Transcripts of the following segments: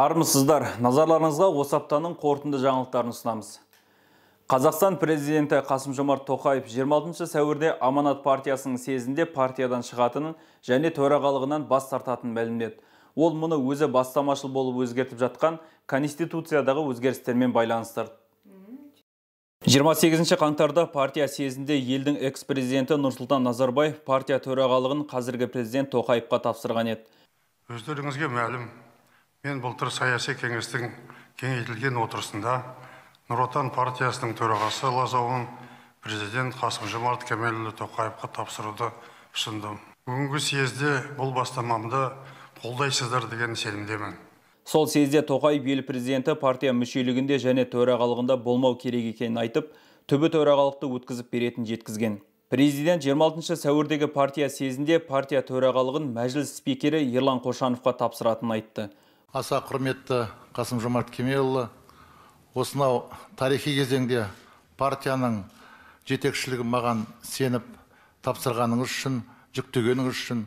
Армысыздар, назарларыңызға осы аптаның қорытынды жаңалықтарын ұсынамыз. Қазақстан президенті Қасым-Жомарт Тоқаев 26 сәуірде Аманат партиясының съезінде партиядан шығатынын және төрағалығынан бас тартатынын мәлімдеді. Ол мұны өзі бастамашыл болып өзгертіп жатқан Конституциядағы өзгерістермен байланыстырды. 28 қаңтарда партия съезінде елдің экс-президенті Нұрсұлтан Назарбаев партия төрағалығын қазіргі президент Тоқаевқа тапсырған еді. Өздеріңізге мәлім, мен былтыр саяси кеңестің кеңейтілген отырысында Нұр Отан партиясының төрағасы лауазымын президент Қасым-Жомарт Кемелұлы Тоқаевқа тапсыруды ұсындым. Бүгінгі съезде бұл бастамамды қолдайсыздар деген сенімдемін. Сол съезде Тоқаев ел президенті партия мүшелігінде және төрағалығында болмау керек екенін айтып, түбі төрағалықты өткізіп беретін жеткізген. Президент 26 сәуірдегі партия съезінде партия төрағалығын мәжіліс спикері Ерлан Қошановқа тапсыратынын айтты. Аса құрметті Қасым-Жомарт Кемелұлы, осынау тарихи кезеңде партияның жетекшілігін маған сеніп тапсырғаныңыз үшін, жүктегеніңіз үшін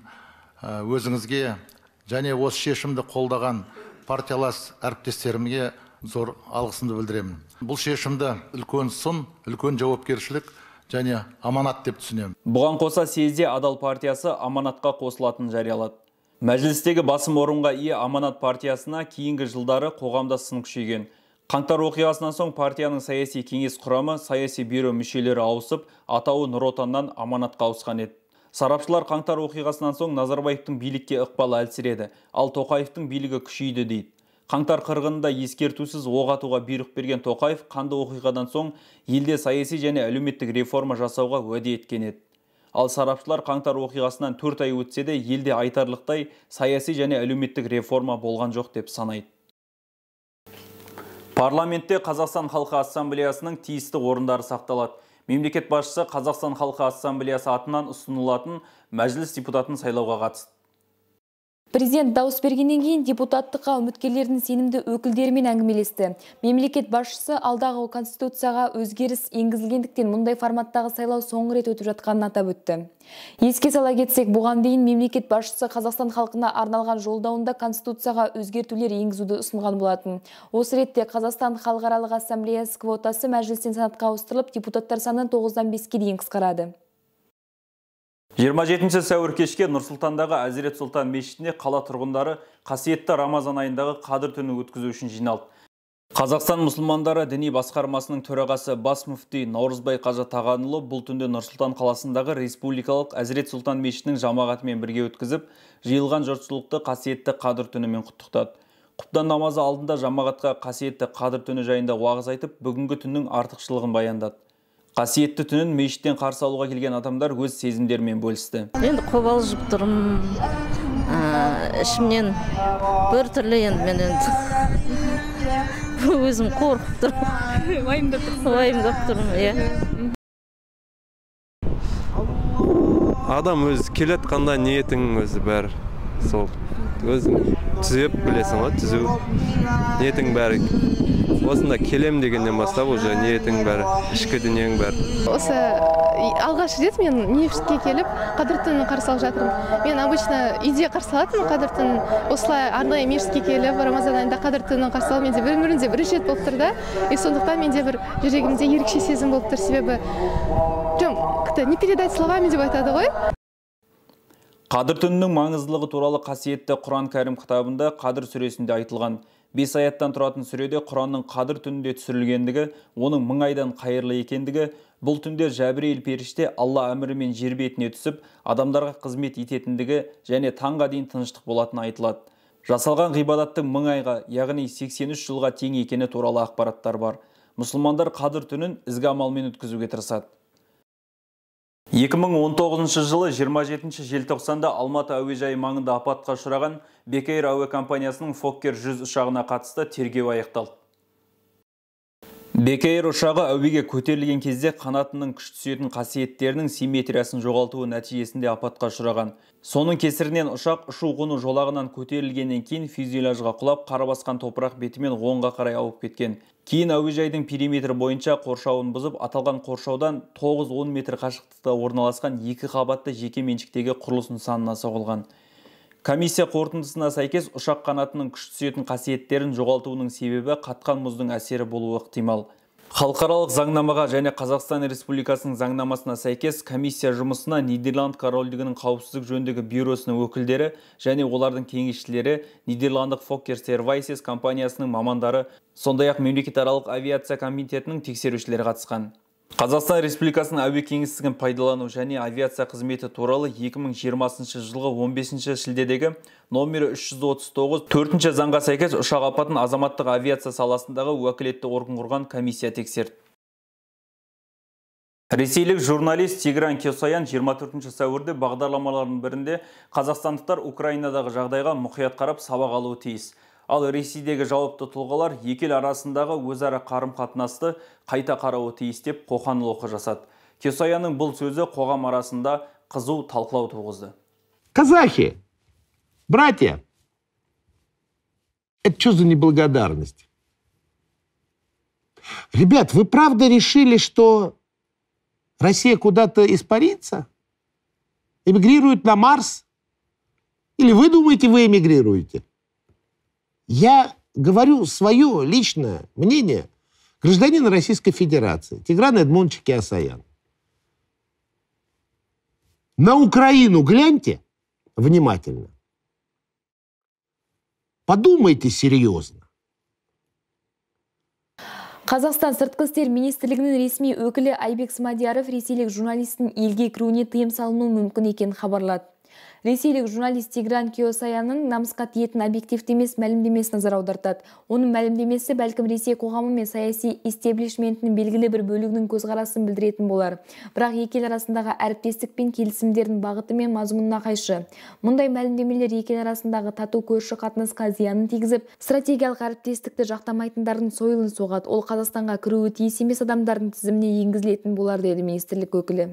өзіңізге және осы шешімді қолдаған партиялас әріптестерімге зор алғысымды білдіремін. Бұл шешімді үлкен сын, үлкен жауапкершілік және аманат деп түсінемін. Бұған қоса съезде Адал партиясы аманатқа қосылатынын жариялады. Мәжілістегі басым орынға ие Аманат партиясына кейінгі жылдары қоғамда сын күшейген. Қаңтар оқиғасынан соң партияның саяси кеңес құрамы, саяси бюро мүшелері ауысып, атауы Нұр Отаннан Аманатқа ауысқан еді. Сарапшылар қаңтар оқиғасынан соң Назарбаевтың билікке ықпалы әлсіреді, ал Тоқаевтың билігі күшейді дейді. Қаңтар қырғынында ескертусіз оқ атуға бұйрық берген Тоқаев қанды оқиғадан соң елде саяси және әлеуметтік реформа жасауға уәде еткен еді. Ал сарапшылар қаңтар оқиғасынан 4 ай өтсе де елде айтарлықтай саяси және әлеуметтік реформа болған жоқ деп санайды. Парламентте Қазақстан Халқы Ассамблеясының тиісті орындары сақталады. Мемлекет басшысы Қазақстан Халқы Ассамблеясы атынан ұсынылатын мәжіліс депутатын сайлауға қатысты. Президент дауыс бергеннен кейін депутаттыққа үміткерлердің сенімді өкілдерімен әңгімелесті. Мемлекет басшысы алдағы конституцияға өзгеріс енгізілгендіктен мұндай форматтағы сайлау соңғы рет өтіп жатқанын атап өтті. Еске сала кетсек, бұған дейін мемлекет басшысы Қазақстан халқына арналған жолдауында конституцияға өзгертулер енгізуді ұсынған болатын. Осы ретте Қазақстан Халықаралық Ассамблеясы квотасы мәжілістен сенатқа ауыстырылып, депутаттар саны 9-дан 5-ке дейін қысқарады. 27 сәуір кешке Нұр-Сұлтандағы Әзірет Сұлтан мешітіне қала тұрғындары қасиетті Рамазан айындағы қадір түні өткізу үшін жиналды. Қазақстан мұсылмандары діни басқармасының төрағасы бас мүфти Наурызбай Қажы Тағанұлы бұл түнде Нұр-Сұлтан қаласындағы Республикалық Әзірет Сұлтан мешітінің жамағатымен бірге өткізіп, жиылған жұртшылықты қасиетті қадір түнімен құттықтады. Құптан намазы алдында жамағатқа қасиетті қадір түні жайында уағыз айтып, бүгінгі түннің артықшылығын баяндады. Қасиетті түнін мешіттен қарсы алуға келген адамдар өз сезімдерімен бөлісті. Енді қобалжып тұрмын, ішімнен бір түрлі енді мен өзім қорқып тұрмын, уайымдап тұрмын. Адам өзі келет қандай ниетің өзі бәрі сол. Өзің түзеп білесің ғой, түзу ниетің бәрі. Осында келем дегеннен бастап, уже ниетің бәрі, ішкі дүниең бәрі. Осы алғаш рет мен мешітке келіп, қадір түнін қарсы алып жатырмын. Мен обычно үйде қарсы алатынмын қадір түнін. Осылай арнайы мешітке келіп, Рамазан айында қадір түнін қарсы алу менде бір-бірінде бірінші рет болып тұр да. И сондықтан менде бір жүрегімде ерекше сезім болып тұр, себебі не передать словами деп айтады ғой. Қадір түнінің маңыздылығы туралы қасиетті Құран Кәрім кітабында Қадір сүресінде айтылған. 5 аяттан тұратын сүреде Құранның қадір түнінде түсірілгендігі, оның 1000 айдан қайырлы екендігі, бұл түнде Жәбірейіл періште Алла әмірімен жер бетіне түсіп, адамдарға қызмет ететіндігі және таңға дейін тыныштық болатыны айтылады. Жасалған ғибадаттың 1000 айға, яғни 83 жылға тең екені туралы ақпараттар бар. Мұсылмандар қадір түнін ізгі амалмен өткізуге тырысады. 2019 жылы 27 желтоқсанда Алматы әуежайы маңында апатқа ұшыраған Бек Эйр әуе компаниясының Фоккер 100 ұшағына қатысты тергеу аяқталды. Бек Эйр ұшағы әуеге көтерілген кезде қанатының күш түсетін қасиеттерінің симметриясын жоғалтуы нәтижесінде апатқа ұшыраған. Соның кесірінен ұшақ ұшу-қону жолағынан көтерілгеннен кейін фюзеляжға құлап, қара басқан топырақ бетімен оңға қарай ауып кеткен. Кейін әуежайдың периметр бойынша қоршауын бұзып, аталған қоршаудан 9-10 метр қашықтықта орналасқан 2 қабатты жеке меншіктегі құрылыс нысанына соғылған. Комиссия қорытындысына сәйкес ұшақ қанатының күш түсетін қасиеттерін жоғалтуының себебі қатқан мұздың әсері болуы ықтимал. Халықаралық заңнамаға және Қазақстан Республикасының заңнамасына сәйкес комиссия жұмысына Нидерланд корольдігінің қауіпсіздік жөніндегі бюросының өкілдері және олардың кеңесшілері, Нидерландық Fokker Services компаниясының мамандары, сондай-ақ мемлекетаралық авиация комитетінің тексерушілері қатысқан. Қазақстан Республикасының әуе кеңістігін пайдалану және авиация қызметі туралы 2020 жылғы 15 шілдедегі номері 339 4-ші заңға сәйкес ұшақ апатын азаматтық авиация саласындағы уәкілетті орган құрған комиссия тексерді. Ресейлік журналист Тигран Кесаян 24 сәуірде бағдарламалардың бірінде қазақстандықтар Украинадағы жағдайға мұқият қарап сабақ алуы тиіс. Ал Ресейдегі жауапты тұлғалар екі ел арасындағы өзара қарым-қатынасты қайта қарауы тиіс деп қоқан-лоққы жасады. Кесаянның бұл сөзі қоғам арасында қызу талқылау туғызды. Казахи, братья, это что за неблагодарность? Ребят, вы правда решили, что Россия куда-то испарится? Эмигрирует на Марс? Или вы думаете, вы эмигрируете? Я говорю свое личное мнение гражданина Российской Федерации Тигран Эдмондович Кесаян. На Украину гляньте внимательно. Подумайте серьезно. Қазақстан сыртқы істер министрлігінің ресми өкілі Айбек Смадияров ресейлік журналистің елге кіруіне тыйым салыну мүмкін екенін хабарлады. Ресейлік журналист Тигран Кесаянның намысқа тиетін объективті емес мәлімдемесіне назар аудартады. Оның мәлімдемесі бәлкім Ресей қоғамы мен саяси истеблишментінің белгілі бір бөлігінің көзқарасын білдіретін болар. Бірақ екі ел арасындағы әріптестік пен келісімдердің бағыты мен мазмұнына қайшы. Мұндай мәлімдемелер екі ел арасындағы тату көрші қатынасқа зиянын тигізіп, стратегиялық әріптестікті жақтамайтындардың сойылын соғады. Ол Қазақстанға кіруі тиіс емес адамдардың тізіміне енгізілетін болар, деді министрлік өкілі.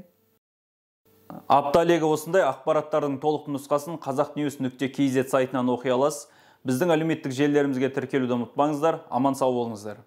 Апталегі осындай ақпараттардың толық нұсқасын қазақтnews.kz сайтынан оқи аласыз. Біздің әлеуметтік желілерімізге тіркелуді ұмытпаңыздар. Аман сау болыңыздар.